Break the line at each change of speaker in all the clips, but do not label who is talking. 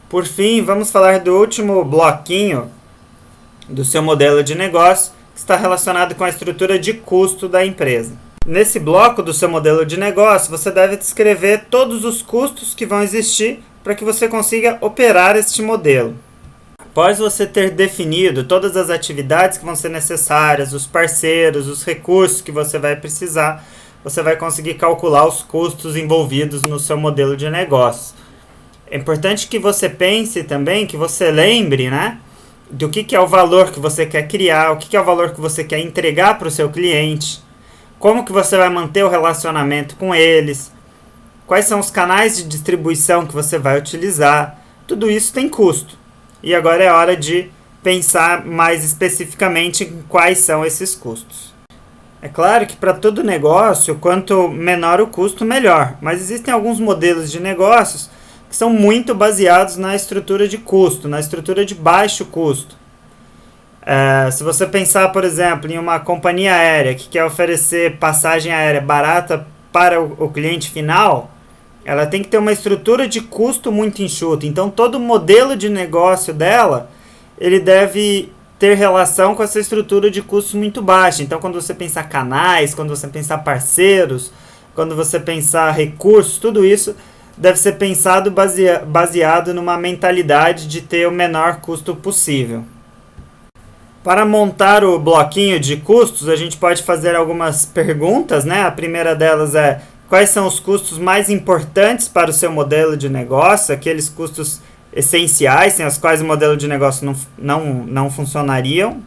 Por fim, vamos falar do último bloquinho do seu modelo de negócio, que está relacionado com a estrutura de custo da empresa. Nesse bloco do seu modelo de negócio, você deve descrever todos os custos que vão existir para que você consiga operar este modelo. Após você ter definido todas as atividades que vão ser necessárias, os parceiros, os recursos que você vai precisar, você vai conseguir calcular os custos envolvidos no seu modelo de negócio. É importante que você pense também, que você lembre, do que é o valor que você quer criar, o que é o valor que você quer entregar para o seu cliente, como que você vai manter o relacionamento com eles, quais são os canais de distribuição que você vai utilizar. Tudo isso tem custo. E agora é hora de pensar mais especificamente em quais são esses custos. É claro que para todo negócio, quanto menor o custo, melhor. Mas existem alguns modelos de negócios que são muito baseados na estrutura de custo, na estrutura de baixo custo. Se você pensar, por exemplo, em uma companhia aérea que quer oferecer passagem aérea barata para o cliente final, ela tem que ter uma estrutura de custo muito enxuta. Então, todo o modelo de negócio dela, ele deve ter relação com essa estrutura de custos muito baixa. Então, quando você pensar canais, quando você pensar parceiros, quando você pensar recursos, tudo isso deve ser pensado baseado numa mentalidade de ter o menor custo possível. Para montar o bloquinho de custos, a gente pode fazer algumas perguntas, A primeira delas é: quais são os custos mais importantes para o seu modelo de negócio, aqueles custos essenciais, sem os quais o modelo de negócio não funcionariam?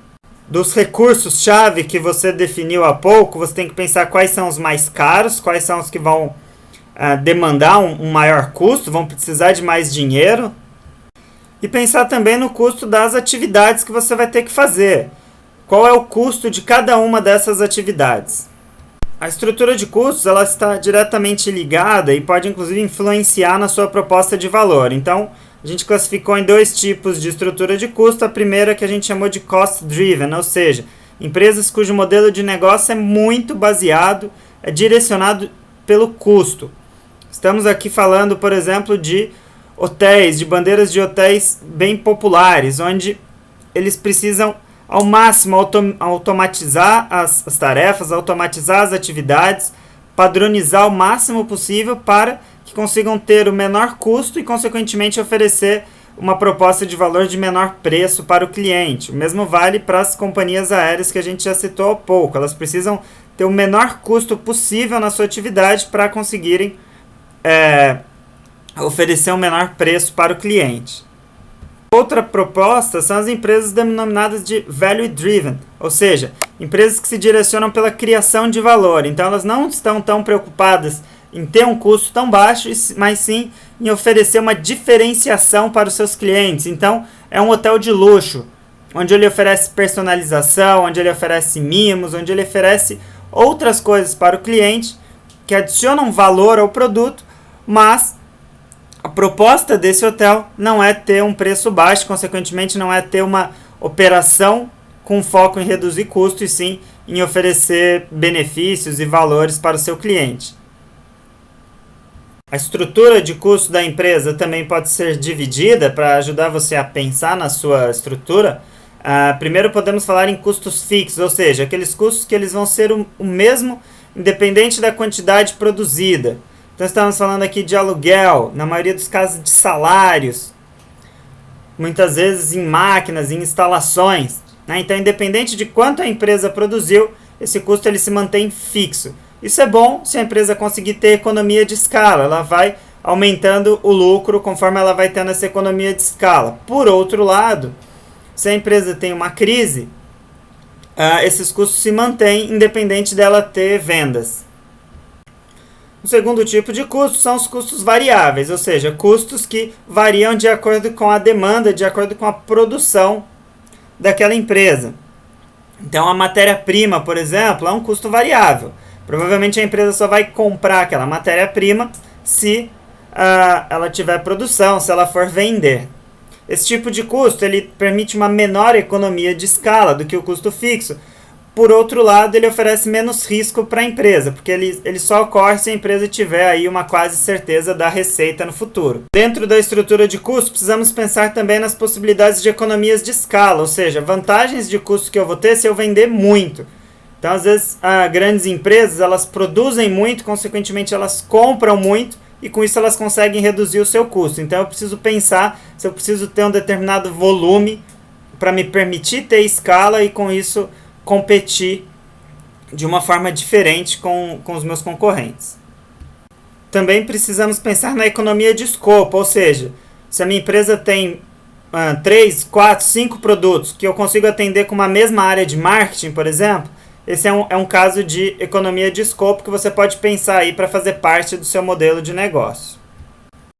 Dos recursos-chave que você definiu há pouco, você tem que pensar quais são os mais caros, quais são os que vão demandar um maior custo, vão precisar de mais dinheiro. E pensar também no custo das atividades que você vai ter que fazer. Qual é o custo de cada uma dessas atividades? A estrutura de custos ela está diretamente ligada e pode inclusive influenciar na sua proposta de valor. Então, a gente classificou em dois tipos de estrutura de custo. A primeira que a gente chamou de cost driven, ou seja, empresas cujo modelo de negócio é muito baseado, é direcionado pelo custo. Estamos aqui falando, por exemplo, de hotéis, de bandeiras de hotéis bem populares, onde eles precisam ao máximo automatizar as tarefas, automatizar as atividades, padronizar o máximo possível para que consigam ter o menor custo e, consequentemente, oferecer uma proposta de valor de menor preço para o cliente. O mesmo vale para as companhias aéreas que a gente já citou há pouco. Elas precisam ter o menor custo possível na sua atividade para conseguirem oferecer um menor preço para o cliente. Outra proposta são as empresas denominadas de value driven, ou seja, empresas que se direcionam pela criação de valor. Então elas não estão tão preocupadas em ter um custo tão baixo, mas sim em oferecer uma diferenciação para os seus clientes. Então é um hotel de luxo, onde ele oferece personalização, onde ele oferece mimos, onde ele oferece outras coisas para o cliente que adicionam valor ao produto, mas a proposta desse hotel não é ter um preço baixo, consequentemente não é ter uma operação com foco em reduzir custos, e sim em oferecer benefícios e valores para o seu cliente. A estrutura de custo da empresa também pode ser dividida para ajudar você a pensar na sua estrutura. Primeiro podemos falar em custos fixos, ou seja, aqueles custos que eles vão ser o mesmo independente da quantidade produzida. Então estamos falando aqui de aluguel, na maioria dos casos de salários, muitas vezes em máquinas, em instalações. Então, independente de quanto a empresa produziu, esse custo ele se mantém fixo. Isso é bom se a empresa conseguir ter economia de escala. Ela vai aumentando o lucro conforme ela vai tendo essa economia de escala. Por outro lado, se a empresa tem uma crise, esses custos se mantêm independente dela ter vendas. O segundo tipo de custo são os custos variáveis, ou seja, custos que variam de acordo com a demanda, de acordo com a produção daquela empresa. Então, a matéria-prima, por exemplo, é um custo variável. Provavelmente a empresa só vai comprar aquela matéria-prima se ela tiver produção, se ela for vender. Esse tipo de custo ele permite uma menor economia de escala do que o custo fixo, por outro lado, ele oferece menos risco para a empresa, porque ele só ocorre se a empresa tiver aí uma quase certeza da receita no futuro. Dentro da estrutura de custo, precisamos pensar também nas possibilidades de economias de escala, ou seja, vantagens de custo que eu vou ter se eu vender muito. Então, às vezes, grandes empresas, elas produzem muito, consequentemente, elas compram muito, e com isso elas conseguem reduzir o seu custo. Então, eu preciso pensar se eu preciso ter um determinado volume para me permitir ter escala e, com isso, competir de uma forma diferente com os meus concorrentes. Também precisamos pensar na economia de escopo, ou seja, se a minha empresa tem 3, 4, 5 produtos que eu consigo atender com uma mesma área de marketing, por exemplo, esse é um caso de economia de escopo que você pode pensar aí para fazer parte do seu modelo de negócio.